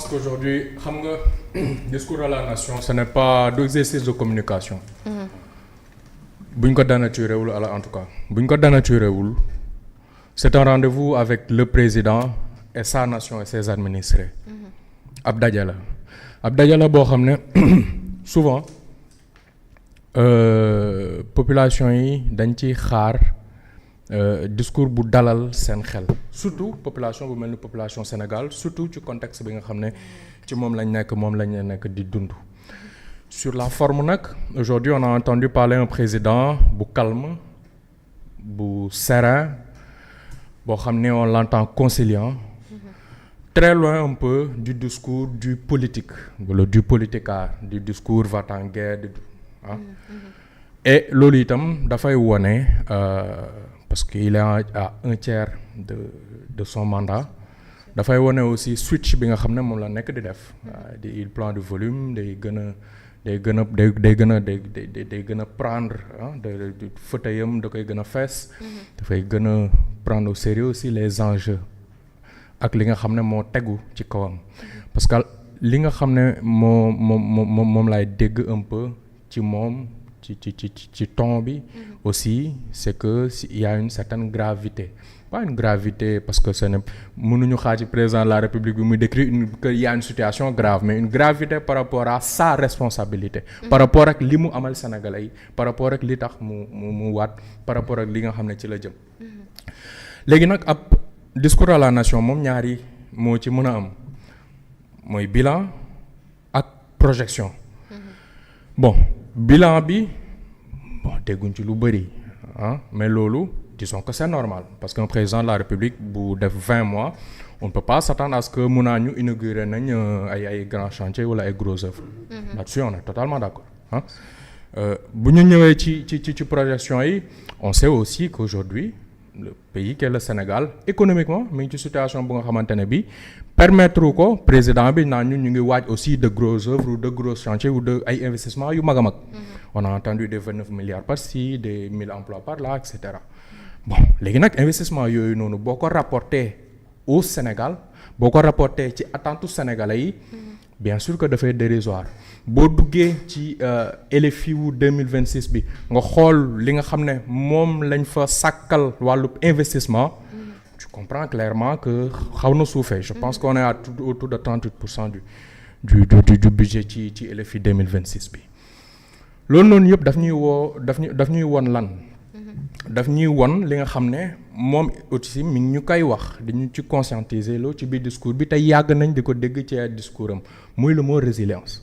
pense qu'aujourd'hui xam nga discours à la nation ce n'est pas d'exercice de communication. buñ ko dénaturé wul en tout cas buñ ko dénaturé wul c'est un rendez-vous avec le président et sa nation et ses administrés. ab daje la boo xam ne souvent population yi dañ ciy xaar discours bu dalal seen xel surtout population bu mel ni population Sénégal surtout ci contexte bi nga xam ne ci moom lañ nekk di dund. Sur la forme nag aujourd'hui on a entendu parler un président bu calme bu serein boo xam ne on l'entend conciliant. Très loin un peu du discours du politique wala du politicard du discours va-t-en-guerre et loolu itam dafay wone parce qu'il est à un tiers de son mandat dafay wone aussi switch bi nga xam ne moom la nekk di def il prend du volume day gën a prendre de fauteuilam da koy gën a fees dafay gën a prendre au sérieux aussi les enjeux ak li nga xam ne moo tegu ci kawam parce que li nga xam ne moom laay dégg un peu ci moom ci ton bi aussi c'est que il y a une certaine gravité pas une gravité parce que ce n'est mënuñu xaar ci président de la République bi muy décrire que il y a une situation grave mais une gravité par rapport à sa responsabilité par rapport ak li mu amal Sénégalais yi par rapport ak li tax mu waat par rapport ak li nga xam ne ci la jëm léegi nag ab discours à la nation moom ñaari moo ci mën a am mooy bilan ak projection bon bilan bi dégguñ ci lu bëri mais loolu disons que c'est normal parce qu'un président de la République bu def 20 mois on ne peut pas s'attendre à ce que mun naa ñu inaugurer nañ ay grands chantiers wala ay gros œuvres là-dessus on est totalement d'accord bu ñu ñëwee ci projection yi on sait aussi qu'aujourd'hui le pays qu'est le Sénégal économiquement mi ngi ci situation bu nga xamante ne bi permettre ko président bi naan ñu ngi waaj aussi de gros œuvres ou de gros chantiers ou de ay investissements yu mag a mag on a entendu des 29 milliards par-ci des 1000 emplois par-là et cetera bon léegi nag investissement yooyu noonu boo ko rapporté au Sénégal boo ko rapporté ci attentes sénégalais yi bien sûr que dafay dérisoire boo duggee ci LFI wu 2026 bi nga xool li nga xam ne moom lañ fa sàkkal wàllu investissement tu comprends clairement que xaw na suufee je pense qu'on est autour de 38% du budget ci LFI 2026 bi loolu noonu yëpp daf ñuy won lan daf ñuy won li nga xam ne moom aussi mi ngi ñu koy wax dañu ci conscientiser loo ci biir discours bi te yàgg nañ di ko dégg ci ay discours am muy le mot résilience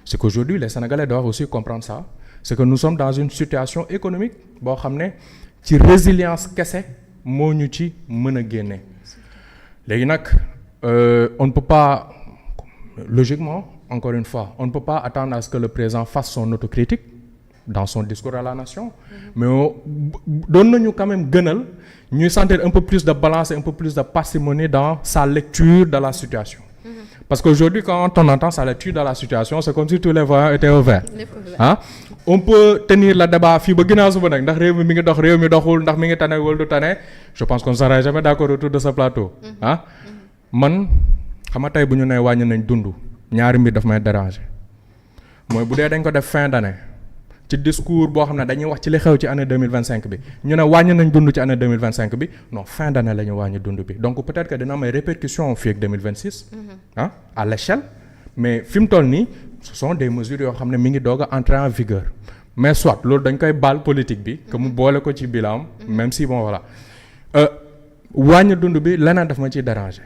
c'est qu'aujourd'hui les Sénégalais doivent aussi comprendre ça c'est que nous sommes dans une situation économique boo xam ne ci résilience kese moo ñu ci mën a génne léegi nag on ne peut pas logiquement encore une fois on ne peut pas attendre à ce que le président fasse son autocritique dans son discours à la nation mais doon nañu quand même gënal ñuy sentir un peu plus de balance et un peu plus de parcimonie dans sa lecture de la situation parce qu'aujourd'hui quand on entend sa lecture de la situation c'est comme si tous les voyants étaient au vert on peut tenir le débat fii ba ginnaaw suba nag ndax réew mi ngi dox réew mi doxul ndax mi ngi tane wala du tane je pense qu'on sera jamais d'accord autour de ce plateau man xam nga tey bu ñu nee wàññi nañ dund ñaari mbir daf may déranger mooy bu dee dañ ko def fin d'année ci discours boo xam ne dañuy wax ci li xew ci année 2025 bi ñu ne wàññi nañ dund ci année 2025 bi non fin d'année la ñu wàññi dund bi donc peut-être que dina am ay répercussions fii ak 2026 à l'échelle mais fi mu toll nii ce sont des mesures yoo xam ne mi ngi doog a entrer en vigueur mais soit loolu dañ koy baal politique bi que mu boole ko ci bilan même si bon voilà wàññi dund bi leneen daf ma ciy déranger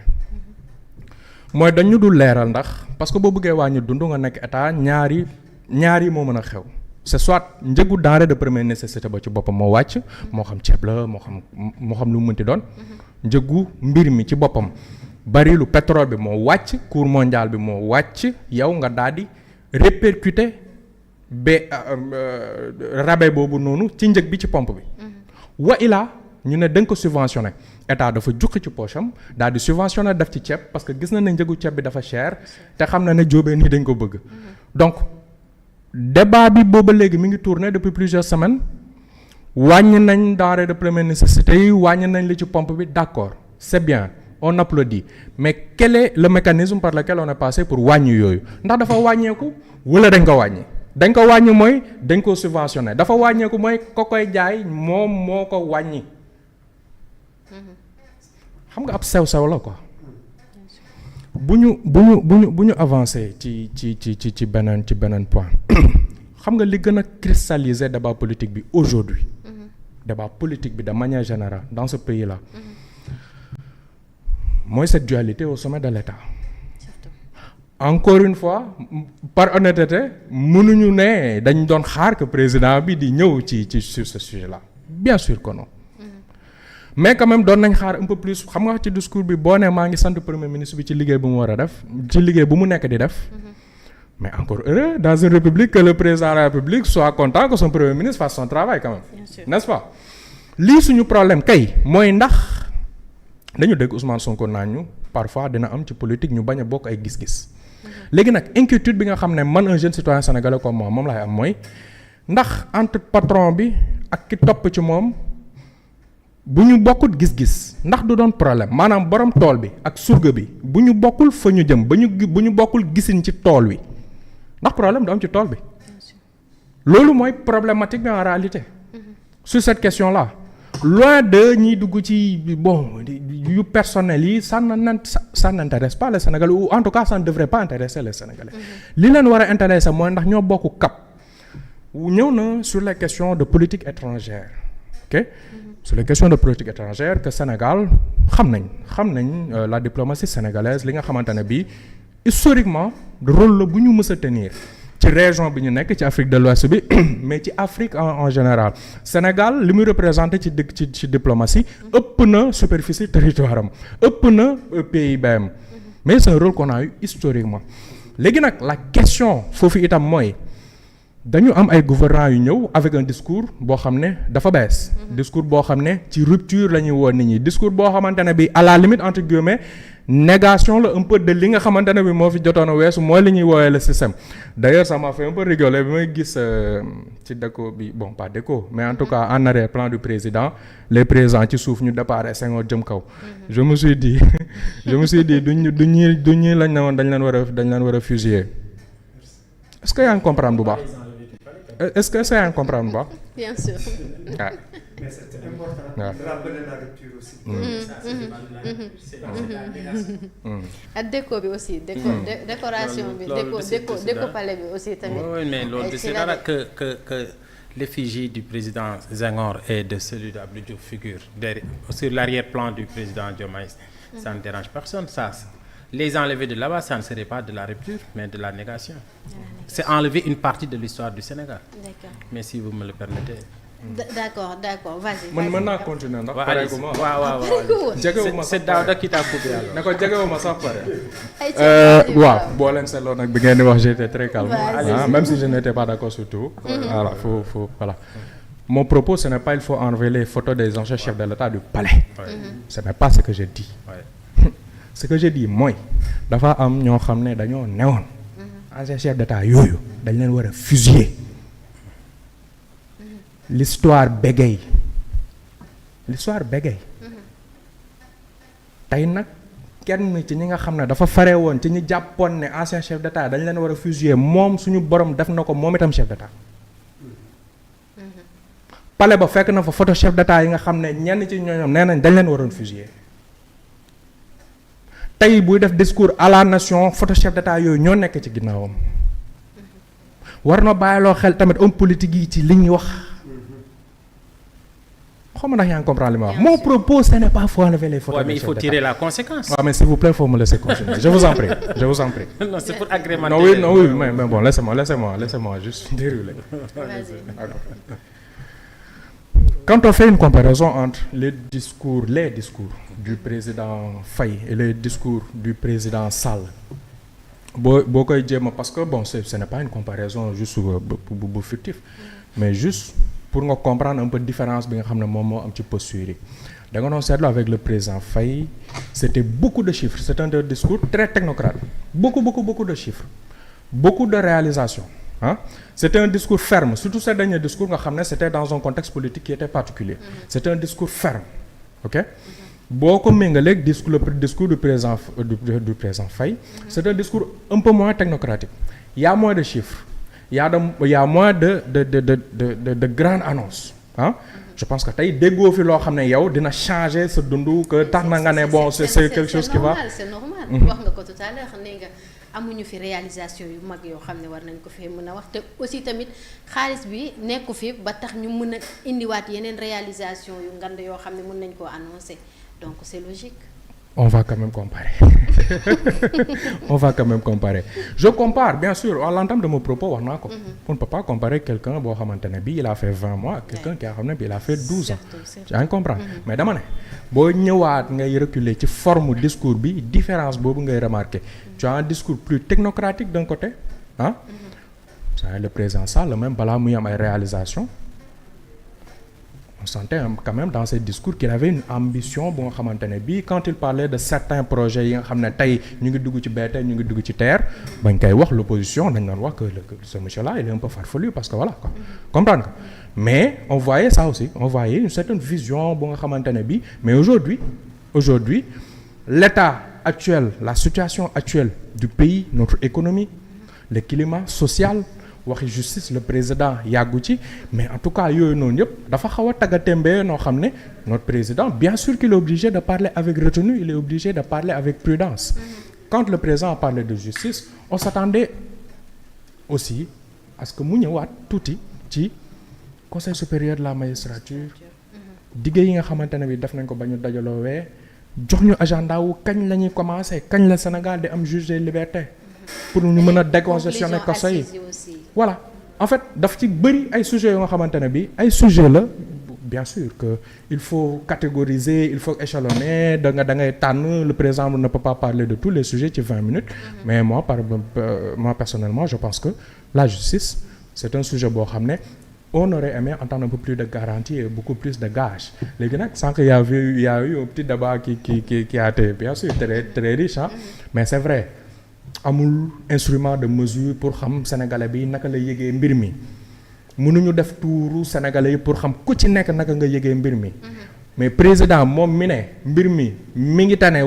mooy dañu dul leeral ndax parce que boo bëggee wàññi dund nga nekk état ñaari moo mën a xew c'est soit njëgu denrée de première nécessité ba ci boppam moo wàcc moo xam ceeb la moo xam lu mu mënti doon njëgu mbir mi ci boppam barilu pétrole bi moo wàcc cours mondial bi moo wàcc yow nga daal di répercuter rabais boobu noonu ci njëg bi ci pompe bi wa ilaa ñu ne dañ ko subventionné état dafa jukki ci poche am daal di subventionné def ci ceeb parce que gis na ne njëgu ceeb bi dafa cher te xam na ne jóobee nii dañ ko bëgg donc débat bi booba léegi mi ngi tourner depuis plusieurs semaines wàññi nañ denrées de première nécessité yi wàññi nañ li ci pompe bi d'accord c'est bien on applaudit mais quel est le mécanisme par lequel on est passé pour wàññi yooyu ndax dafa wàññeeku wala dañ ko wàññi dañ ko wàññi mooy dañ ko subventionné dafa wàññeeku mooy ko koy jaay moom moo ko wàññi xam nga ab sew-sew la quoi bu ñu avancé ci beneen point xam nga li gën a cristalliser débat politique bi aujourd'hui débat politique bi de manière générale dans ce pays là mooy cette dualité au sommet de l'État. Encore une fois par honnêteté mënuñu ne dañ doon xaar que président bi di ñëw ci sur ce sujet là bien sûr que non mais quand même doon nañ xaar un peu plus xam nga ci discours bi boo nee maa ngi sant premier ministre bi ci liggéey bu mu war a def ci liggéey bu mu nekk di def mais encore heureux dans une république que le président de la république soit content que son premier ministre fasse son travail quand même n'est-ce pas lii suñu problème kay mooy ndax dañu dégg Ousmane Sonko naan ñu parfois dina am ci politique ñu bañ a bokk ay gis-gis léegi nag inquiétude bi nga xam ne man un jeune citoyen sénégalais comme moi moom laay am mooy ndax entre patron bi ak ki topp ci moom bu ñu bokkut gis-gis ndax du doon problème maanaam borom tool bi ak surga bi bu ñu bokkul fa ñu jëm bu ñu bokkul gisin ci tool wi ndax problème du am ci tool bi loolu mooy problématique bi en réalité sur cette question là loin de ñiy dugg ci bon yu personnel yi ça n'intéresse pas les Sénégalais ou en tout cas ça ne devrait pas intéresser les Sénégalais li leen war a intéresser mooy ndax ñoo bokk cap ñëw na sur les questions de politique étrangère ok sur les questions de politique étrangère que Sénégal xam nañ la diplomatie sénégalaise li nga xamante ne bii historiquement rôle la bu ñu mës a tenir ci région bi ñu nekk ci Afrique de l'Ouest bi mais ci Afrique en général Sénégal li muy représenté ci diplomatie ëpp na superficie territoire am ëpp na PIB am mais c'est un rôle qu'on a eu historiquement léegi nag la question foofu itam mooy dañu am ay gouvernants yu ñëw avec un discours boo xam ne dafa bees discours boo xam ne ci rupture la ñuy woo nit ñi discours boo xamante ne bi à la limite entre guillemets négation la un peu de li nga xamante ne bi moo fi jotoon a weesu mooy li ñuy woowee le système d'ailleurs ça m'a fait un peu rigoler bi may gis ci déco bi bon pas déco mais en tout cas en arrière-plan du président les présents ci suuf ñu déparé Senghor jëm kaw je me suis dit du ñi lañ ne woon dañ leen war a fusiller est-ce que yaa ngi comprendre bu baax est-ce que yaa ngi comprendre bu baax bien sûr waaw mais c'est important de rappeler la rupture aussi. ak déco bi aussi décoration bi déco palais bi aussi tamit. oui mais loolu c'est dara que l'effigie du président Senghor et de celui d'Abdou Diouf figure sur l'arrière-plan du président Diomaye. Ça ne dérange personne ça. Les enlever de là-bas, ça ne serait pas de la rupture, mais de la négation. C'est enlever une partie de l'histoire du Sénégal. D'accord. Mais si vous me le permettez. D'accord, vas-y. mën naa continuer ndax pare gu ma. waaw jegewuma c'est Daouda qui t'a coupé alors. ne ko jegewuma sax pare. waaw boo leen seetloo nag bi ngeen di wax j'étais très calme. Même si je n'étais pas d'accord sur tout. Voilà voilà. Mon propos ce n'est pas il faut enlever les photos des anciens chefs de l'État du palais. Ce n'est pas ce que je dis. Ce que je dis mooy dafa am ñoo xam ne dañoo newoon ancien chef d'État yooyu dañ leen war a fusiller l'histoire bégaye tey nag kenn ci ñi nga xam ne dafa fare woon ci ñi jàppoon ne ancien chef d'État dañ leen war a fusiller moom suñu borom def na ko moom itam chef d'État palais ba fekk na fa photo chef d'État yi nga xam ne ñenn ci ñooñom nee nañ dañ leen waroon fusiller tey buy def discours à la nation photo chef d'État yooyu ñoo nekk ci ginnaawam war na bàyyiloo xel tamit homme politique yi ci li ñuy wax xam nga ndax yaa ngi comprendre li ma wax. Mon propos ce n'est pas faut enlever les photos. Mais il faut tirer la conséquence. Ouais, mais s'il vous plaît faut me laisser continuer. Je vous en prie. Non, c'est pour agrémenter. Non oui mais bon laissez-moi juste dérouler. Vas-y. Quand on fait une comparaison entre les discours du président Faye et les discours du président Sall boo koy jéem parce que bon ce n'est pas une comparaison juste bu fictif mais juste pour nga comprendre un peu différence bi nga xam ne moom moo am ci posture yi da nga doon seetlu avec le président Faye c'était beaucoup de chiffres c'est un discours très technocrate beaucoup de chiffres beaucoup de réalisations c'était un discours ferme surtout ce dernier discours nga xam ne c'était dans un contexte politique qui était particulier c'était un discours ferme ok boo ko méngaleeg le discours du président du président Faye. C'est un discours un peu moins technocratique. Il y a moins de chiffres. Il y a moins de grandes annonces ah. Je pense que tey déggoo fi loo xam ne yow dina changer sa dundu que tax na nga ne bon c'est quelque chose qui va. C'est normal wax nga ko tout à l'heure nee nga amuñu fi réalisation yu mag yoo xam ne war nañ ko fi mën a wax te aussi tamit xaalis bi nekku fi ba tax ñu mën a indiwaat yeneen réalisation yu ngand yoo xam ne mën nañ koo annoncer donc c'est logique. On va quand même comparer. On va quand même comparer. Je compare, bien sûr, à l'entame de mon propos, on ne peut pas comparer quelqu'un boo xamante ne bii il a fait 20 mois ak quelqu'un qui a xam ne bii il a fait 12 ans. yaa ngi comprendre mais dama ne boo ñëwaat ngay reculer ci forme discours bi différence boobu ngay remarquer. Tu as un discours plus technocratique d'un côté ah. Le président Sall même balaa muy am ay réalisations. On sentait quand même dans ses discours qu'il avait une ambition bu nga xamante ne bii quand il parlait de certains projets yi nga xam ne tey ñu ngi dugg ci BRT ñu ngi dugg ci TER bañ koy wax l'opposition dañ doon wax que ce monsieur là il est un peu farfelu parce que voilà quoi comprendre nga mais on voyait ça aussi on voyait une certaine vision bu nga xamante ne bii mais aujourd'hui l'état actuel la situation actuelle du pays notre économie le climat social waxi justice le président yàggu ci mais en tout cas yooyu noonu yëpp dafa xaw a taggatémbee noo xam ne notre président bien sûr qu'il est obligé de parler avec retenue il est obligé de parler avec prudence quand le président a parlé de justice on s'attendait aussi à ce que mu ñëwaat tuuti ci conseil supérieur de la magistrature digge yi nga xamante ne bi def nañ ko ba ñu dajaloowee jox ñu agenda wu kañ la ñuy commencer kañ la Sénégal di am juge des libertés pour ñu mën a décongestionner kaso yi voilà en fait daf ci bëri ay sujets yoo nga xamante ne bi ay sujets la bien sûr que il faut catégoriser il faut échelonner da ngay tànn le président ne peut pas parler de tous les sujets ci 20 minutes mais moi personnellement je pense que la justice c'est un sujet boo xam ne on aurait aimé entendre un peu plus de garantie et beaucoup plus de gages léegi nag sans que y a eu un petit débat qui a été bien sûr très riche hein mais c'est vrai amul instrument de mesure pour xam sénégalais bi naka la yëgee mbir mi mënuñu def tuuru sénégalais yi pour xam ku ci nekk naka nga yëgee mbir mi mais président moom mi ne mbir mi ngi tane